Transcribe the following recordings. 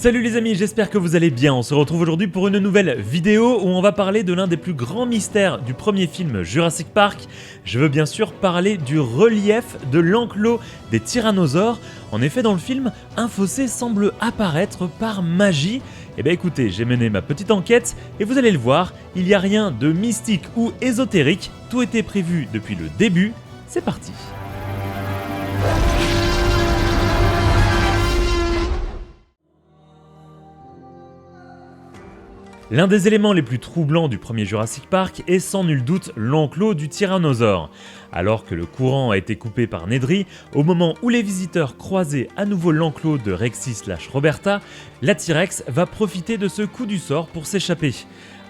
Salut les amis, j'espère que vous allez bien. On se retrouve aujourd'hui pour une nouvelle vidéo où on va parler de l'un des plus grands mystères du premier film Jurassic Park. Je veux bien sûr parler du relief de l'enclos des tyrannosaures. En effet, dans le film, un fossé semble apparaître par magie. Eh bien écoutez, j'ai mené ma petite enquête et vous allez le voir, il n'y a rien de mystique ou ésotérique, tout était prévu depuis le début. C'est parti. L'un des éléments les plus troublants du premier Jurassic Park est sans nul doute l'enclos du tyrannosaure. Alors que le courant a été coupé par Nedry, au moment où les visiteurs croisaient à nouveau l'enclos de Rexy/Roberta, la T-Rex va profiter de ce coup du sort pour s'échapper.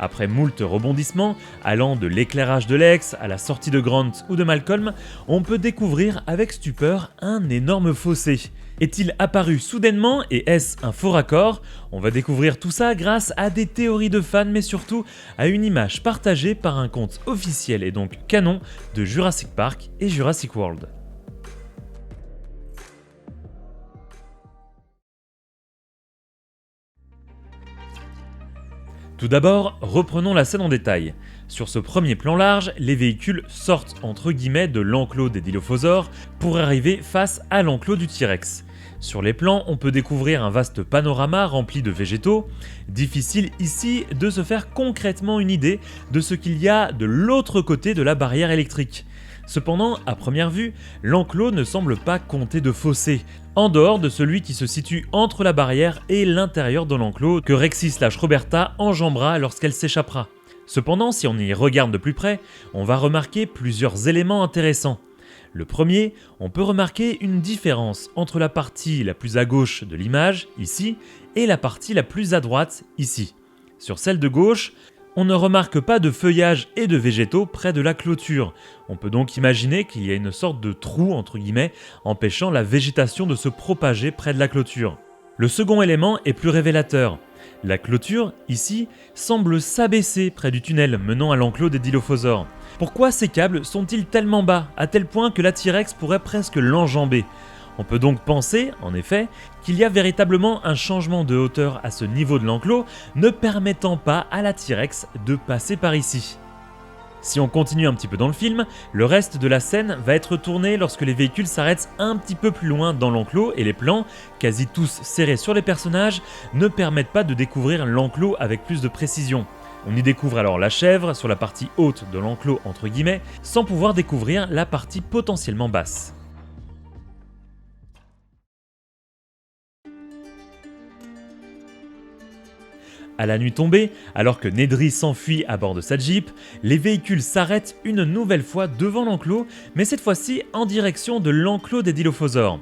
Après moult rebondissements, allant de l'éclairage de Lex à la sortie de Grant ou de Malcolm, on peut découvrir avec stupeur un énorme fossé. Est-il apparu soudainement et est-ce un faux raccord ? On va découvrir tout ça grâce à des théories de fans mais surtout à une image partagée par un compte officiel et donc canon de Jurassic Park et Jurassic World. Tout d'abord, reprenons la scène en détail. Sur ce premier plan large, les véhicules sortent entre guillemets de l'enclos des dilophosaures pour arriver face à l'enclos du T-Rex. Sur les plans, on peut découvrir un vaste panorama rempli de végétaux. Difficile ici de se faire concrètement une idée de ce qu'il y a de l'autre côté de la barrière électrique. Cependant, à première vue, l'enclos ne semble pas compter de fossé, en dehors de celui qui se situe entre la barrière et l'intérieur de l'enclos que Rexy/Roberta enjambera lorsqu'elle s'échappera. Cependant, si on y regarde de plus près, on va remarquer plusieurs éléments intéressants. Le premier, on peut remarquer une différence entre la partie la plus à gauche de l'image, ici, et la partie la plus à droite, ici. Sur celle de gauche, on ne remarque pas de feuillage et de végétaux près de la clôture. On peut donc imaginer qu'il y a une sorte de trou, entre guillemets, empêchant la végétation de se propager près de la clôture. Le second élément est plus révélateur. La clôture, ici, semble s'abaisser près du tunnel menant à l'enclos des dilophosaures. Pourquoi ces câbles sont-ils tellement bas, à tel point que la T-Rex pourrait presque l'enjamber ? On peut donc penser, en effet, qu'il y a véritablement un changement de hauteur à ce niveau de l'enclos, ne permettant pas à la T-Rex de passer par ici. Si on continue un petit peu dans le film, le reste de la scène va être tourné lorsque les véhicules s'arrêtent un petit peu plus loin dans l'enclos et les plans, quasi tous serrés sur les personnages, ne permettent pas de découvrir l'enclos avec plus de précision. On y découvre alors la chèvre sur la partie haute de l'enclos entre guillemets, sans pouvoir découvrir la partie potentiellement basse. À la nuit tombée, alors que Nedry s'enfuit à bord de sa Jeep, les véhicules s'arrêtent une nouvelle fois devant l'enclos, mais cette fois-ci en direction de l'enclos des dilophosaures.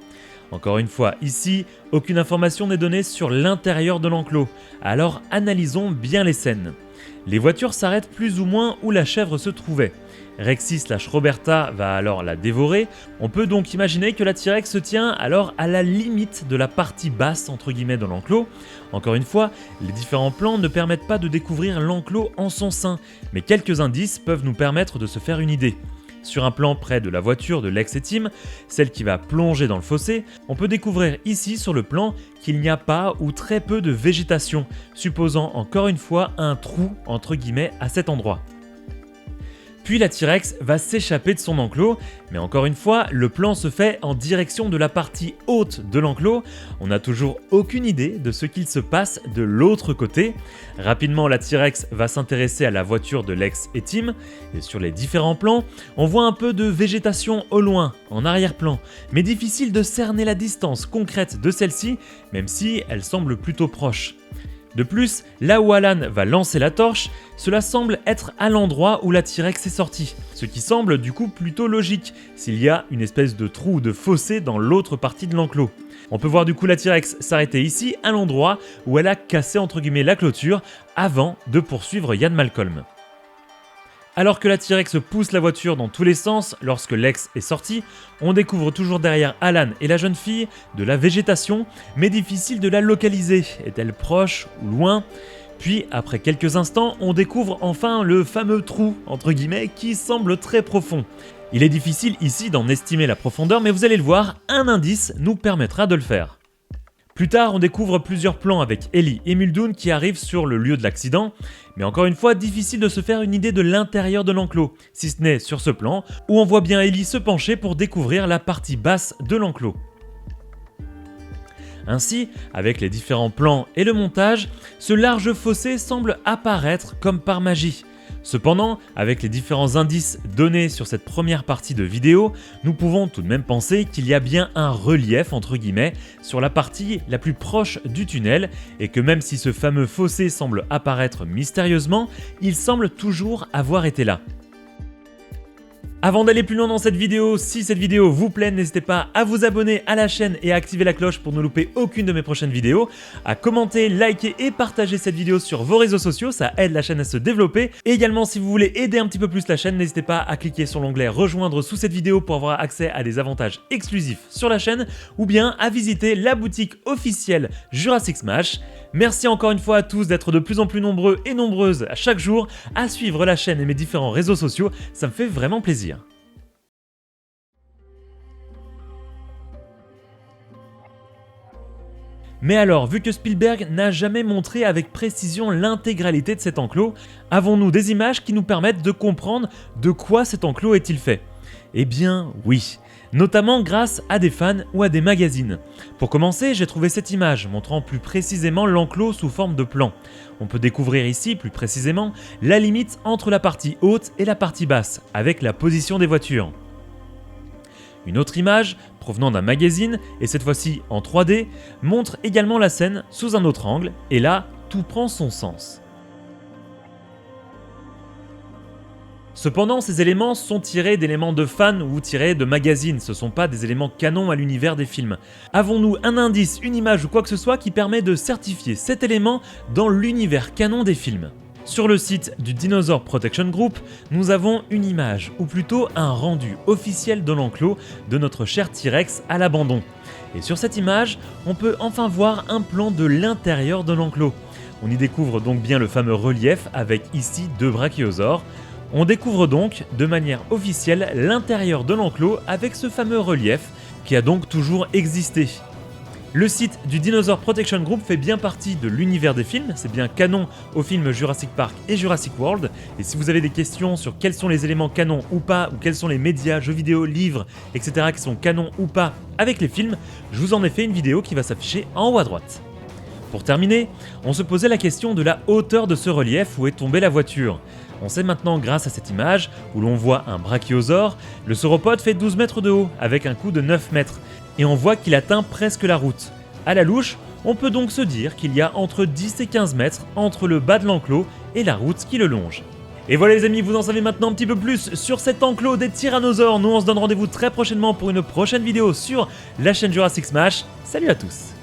Encore une fois, ici, aucune information n'est donnée sur l'intérieur de l'enclos, alors analysons bien les scènes. Les voitures s'arrêtent plus ou moins où la chèvre se trouvait. Rexy/Roberta va alors la dévorer. On peut donc imaginer que la T-Rex se tient alors à la limite de la partie basse entre guillemets de l'enclos. Encore une fois, les différents plans ne permettent pas de découvrir l'enclos en son sein, mais quelques indices peuvent nous permettre de se faire une idée. Sur un plan près de la voiture de Lex et Tim, celle qui va plonger dans le fossé, on peut découvrir ici sur le plan qu'il n'y a pas ou très peu de végétation, supposant encore une fois un trou entre guillemets à cet endroit. Puis la T-Rex va s'échapper de son enclos, mais encore une fois, le plan se fait en direction de la partie haute de l'enclos. On n'a toujours aucune idée de ce qu'il se passe de l'autre côté. Rapidement, la T-Rex va s'intéresser à la voiture de Lex et Tim, et sur les différents plans, on voit un peu de végétation au loin, en arrière-plan, mais difficile de cerner la distance concrète de celle-ci, même si elle semble plutôt proche. De plus, là où Alan va lancer la torche, cela semble être à l'endroit où la T-Rex est sortie, ce qui semble du coup plutôt logique, s'il y a une espèce de trou ou de fossé dans l'autre partie de l'enclos. On peut voir du coup la T-Rex s'arrêter ici, à l'endroit où elle a cassé entre guillemets la clôture, avant de poursuivre Ian Malcolm. Alors que la T-Rex pousse la voiture dans tous les sens lorsque Lex est sorti, on découvre toujours derrière Alan et la jeune fille de la végétation, mais difficile de la localiser. Est-elle proche ou loin ? Puis, après quelques instants, on découvre enfin le fameux trou, entre guillemets, qui semble très profond. Il est difficile ici d'en estimer la profondeur, mais vous allez le voir, un indice nous permettra de le faire. Plus tard, on découvre plusieurs plans avec Ellie et Muldoon qui arrivent sur le lieu de l'accident, mais encore une fois, difficile de se faire une idée de l'intérieur de l'enclos, si ce n'est sur ce plan, où on voit bien Ellie se pencher pour découvrir la partie basse de l'enclos. Ainsi, avec les différents plans et le montage, ce large fossé semble apparaître comme par magie. Cependant, avec les différents indices donnés sur cette première partie de vidéo, nous pouvons tout de même penser qu'il y a bien un relief entre guillemets sur la partie la plus proche du tunnel et que même si ce fameux fossé semble apparaître mystérieusement, il semble toujours avoir été là. Avant d'aller plus loin dans cette vidéo, si cette vidéo vous plaît, n'hésitez pas à vous abonner à la chaîne et à activer la cloche pour ne louper aucune de mes prochaines vidéos, à commenter, liker et partager cette vidéo sur vos réseaux sociaux, ça aide la chaîne à se développer. Et également, si vous voulez aider un petit peu plus la chaîne, n'hésitez pas à cliquer sur l'onglet rejoindre sous cette vidéo pour avoir accès à des avantages exclusifs sur la chaîne, ou bien à visiter la boutique officielle Jurassic Smash. Merci encore une fois à tous d'être de plus en plus nombreux et nombreuses à chaque jour à suivre la chaîne et mes différents réseaux sociaux, ça me fait vraiment plaisir. Mais alors, vu que Spielberg n'a jamais montré avec précision l'intégralité de cet enclos, avons-nous des images qui nous permettent de comprendre de quoi cet enclos est-il fait? Eh bien oui, notamment grâce à des fans ou à des magazines. Pour commencer, j'ai trouvé cette image montrant plus précisément l'enclos sous forme de plan. On peut découvrir ici plus précisément la limite entre la partie haute et la partie basse, avec la position des voitures. Une autre image, provenant d'un magazine, et cette fois-ci en 3D, montre également la scène sous un autre angle, et là, tout prend son sens. Cependant, ces éléments sont tirés d'éléments de fans ou tirés de magazines, ce ne sont pas des éléments canons à l'univers des films. Avons-nous un indice, une image ou quoi que ce soit qui permet de certifier cet élément dans l'univers canon des films? Sur le site du Dinosaur Protection Group, nous avons une image, ou plutôt un rendu officiel de l'enclos de notre cher T-Rex à l'abandon. Et sur cette image, on peut enfin voir un plan de l'intérieur de l'enclos. On y découvre donc bien le fameux relief avec ici 2 brachiosaures. On découvre donc de manière officielle l'intérieur de l'enclos avec ce fameux relief qui a donc toujours existé. Le site du Dinosaur Protection Group fait bien partie de l'univers des films, c'est bien canon aux films Jurassic Park et Jurassic World. Et si vous avez des questions sur quels sont les éléments canons ou pas, ou quels sont les médias, jeux vidéo, livres, etc. qui sont canons ou pas avec les films, je vous en ai fait une vidéo qui va s'afficher en haut à droite. Pour terminer, on se posait la question de la hauteur de ce relief où est tombée la voiture. On sait maintenant grâce à cette image où l'on voit un brachiosaure, le sauropode fait 12 mètres de haut avec un coup de 9 mètres et on voit qu'il atteint presque la route. À la louche, on peut donc se dire qu'il y a entre 10 et 15 mètres entre le bas de l'enclos et la route qui le longe. Et voilà les amis, vous en savez maintenant un petit peu plus sur cet enclos des tyrannosaures. Nous on se donne rendez-vous très prochainement pour une prochaine vidéo sur la chaîne Jurassic Smash. Salut à tous!